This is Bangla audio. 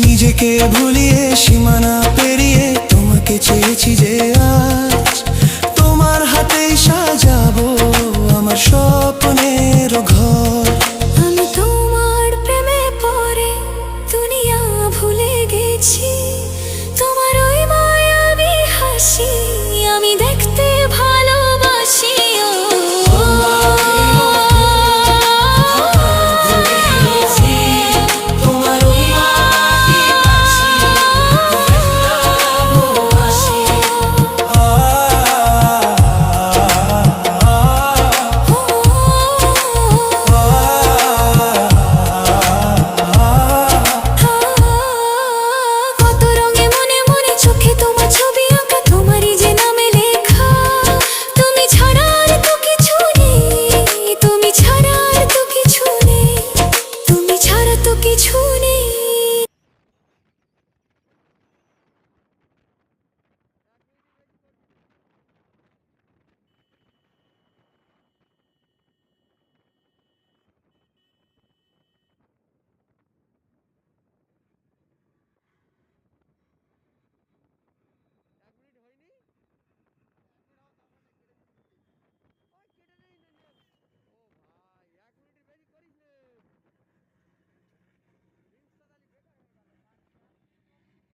নিজেকে ভুলিয়ে সীমানা পেরিয়ে তোমাকে চেয়েছি যে আজ তোমার হাতেই সাজাবো আমার স্বপ্নের ঘর। আমি তোমার প্রেমে পড়ে দুনিয়া ভুলে গেছি।